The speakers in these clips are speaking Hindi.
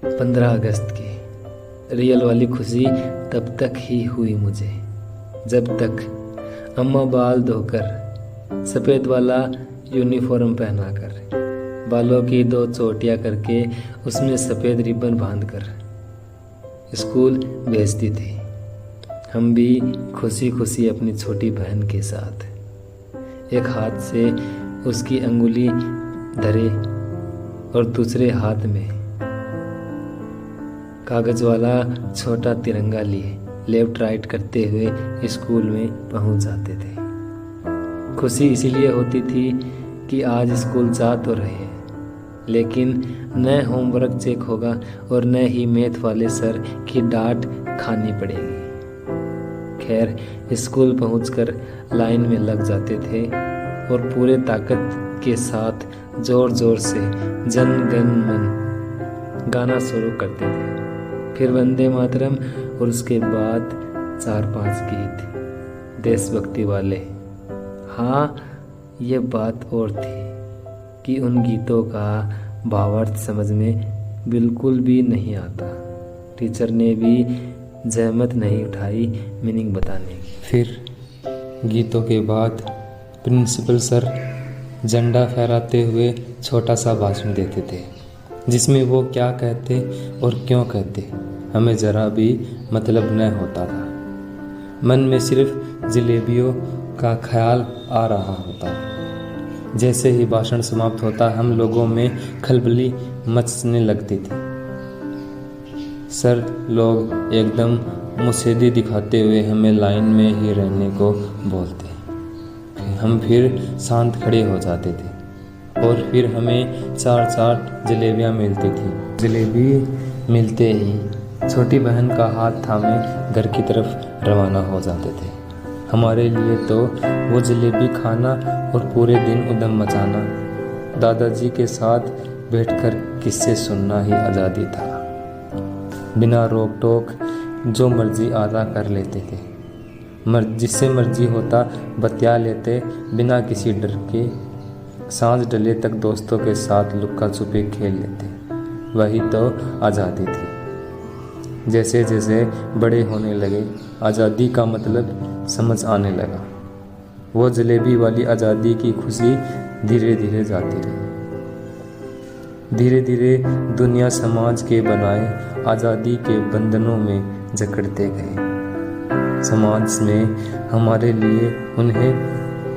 15 अगस्त की रियल वाली खुशी तब तक ही हुई मुझे जब तक अम्मा बाल धोकर सफ़ेद वाला यूनिफॉर्म पहनाकर बालों की 2 चोटियाँ करके उसमें सफ़ेद रिबन बांधकर स्कूल भेजती थी। हम भी खुशी खुशी अपनी छोटी बहन के साथ एक हाथ से उसकी अंगुली धरे और दूसरे हाथ में कागज वाला छोटा तिरंगा लिए लेफ्ट राइट करते हुए स्कूल में पहुंच जाते थे। खुशी इसीलिए होती थी कि आज स्कूल जा तो रहे हैं, लेकिन न होमवर्क चेक होगा और न ही मैथ वाले सर की डांट खानी पड़ेगी। खैर, स्कूल पहुंचकर लाइन में लग जाते थे और पूरे ताकत के साथ जोर जोर से जन गण मन गाना शुरू करते थे। फिर वंदे मातरम और उसके बाद 4-5 गीत देशभक्ति वाले। हाँ, ये बात और थी कि उन गीतों का भावार्थ समझ में बिल्कुल भी नहीं आता। टीचर ने भी जहमत नहीं उठाई मीनिंग बताने की। फिर गीतों के बाद प्रिंसिपल सर झंडा फहराते हुए छोटा सा भाषण देते थे, जिसमें वो क्या कहते और क्यों कहते हमें ज़रा भी मतलब न होता था। मन में सिर्फ जलेबियों का ख्याल आ रहा होता। जैसे ही भाषण समाप्त होता हम लोगों में खलबली मचने लगती थी। सर लोग एकदम मुस्तैदी दिखाते हुए हमें लाइन में ही रहने को बोलते। हम फिर शांत खड़े हो जाते थे और फिर हमें 4-4 जलेबियाँ मिलती थी। जलेबी मिलते ही छोटी बहन का हाथ थामे घर की तरफ रवाना हो जाते थे। हमारे लिए तो वो जलेबी खाना और पूरे दिन उधम मचाना, दादाजी के साथ बैठकर किस्से सुनना ही आज़ादी था। बिना रोक टोक जो मर्जी अदा कर लेते थे, जिससे मर्जी होता बतिया लेते बिना किसी डर के। सांझ डले तक दोस्तों के साथ लुक्का छुपी खेल लेते। वही तो आज़ादी थी। जैसे जैसे बड़े होने लगे आज़ादी का मतलब समझ आने लगा। वो जलेबी वाली आज़ादी की खुशी धीरे धीरे जाती रही। धीरे धीरे दुनिया समाज के बनाए आज़ादी के बंधनों में जकड़ते गए। समाज में हमारे लिए उन्हें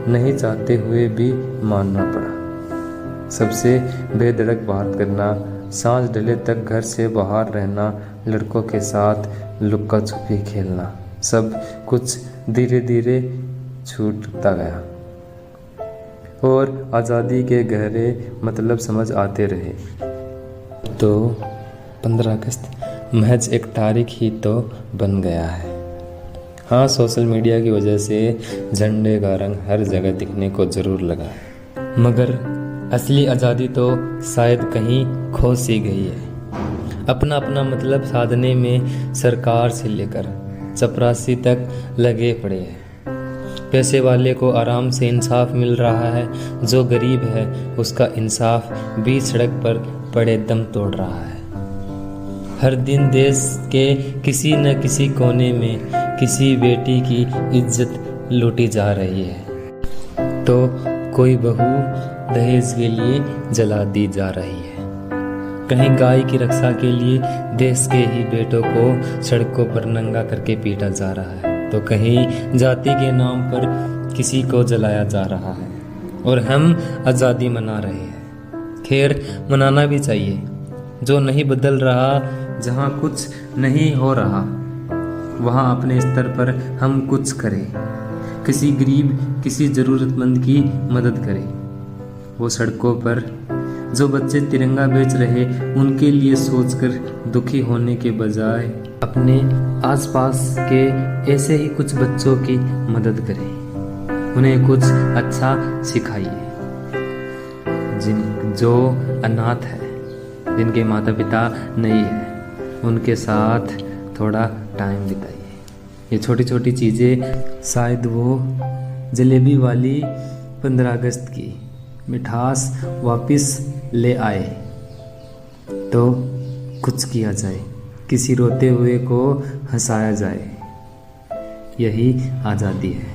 नहीं चाहते हुए भी मानना पड़ा। सबसे बेधड़क बात करना, सांझ डले तक घर से बाहर रहना, लड़कों के साथ लुक्का छुपी खेलना, सब कुछ धीरे धीरे छूटता गया और आज़ादी के गहरे मतलब समझ आते रहे। तो 15 अगस्त महज एक तारीख ही तो बन गया है। हाँ, सोशल मीडिया की वजह से झंडे का रंग हर जगह दिखने को ज़रूर लगा है, मगर असली आज़ादी तो शायद कहीं खो सी गई है। अपना अपना मतलब साधने में सरकार से लेकर चपरासी तक लगे पड़े हैं। पैसे वाले को आराम से इंसाफ मिल रहा है, जो गरीब है उसका इंसाफ बीच सड़क पर पड़े दम तोड़ रहा है। हर दिन देश के किसी न किसी कोने में किसी बेटी की इज्जत लूटी जा रही है, तो कोई बहू दहेज के लिए जला दी जा रही है। कहीं गाय की रक्षा के लिए देश के ही बेटों को सड़कों पर नंगा करके पीटा जा रहा है, तो कहीं जाति के नाम पर किसी को जलाया जा रहा है और हम आज़ादी मना रहे हैं। खैर, मनाना भी चाहिए। जो नहीं बदल रहा, जहाँ कुछ नहीं हो रहा, वहाँ अपने स्तर पर हम कुछ करें। किसी गरीब, किसी ज़रूरतमंद की मदद करें। वो सड़कों पर जो बच्चे तिरंगा बेच रहे, उनके लिए सोचकर दुखी होने के बजाय अपने आसपास के ऐसे ही कुछ बच्चों की मदद करें। उन्हें कुछ अच्छा सिखाइए। जो अनाथ है, जिनके माता पिता नहीं है, उनके साथ थोड़ा टाइम बिताइए। ये छोटी छोटी चीज़ें शायद वो जलेबी वाली 15 अगस्त की मिठास वापस ले आए। तो कुछ किया जाए, किसी रोते हुए को हंसाया जाए, यही आज़ादी है।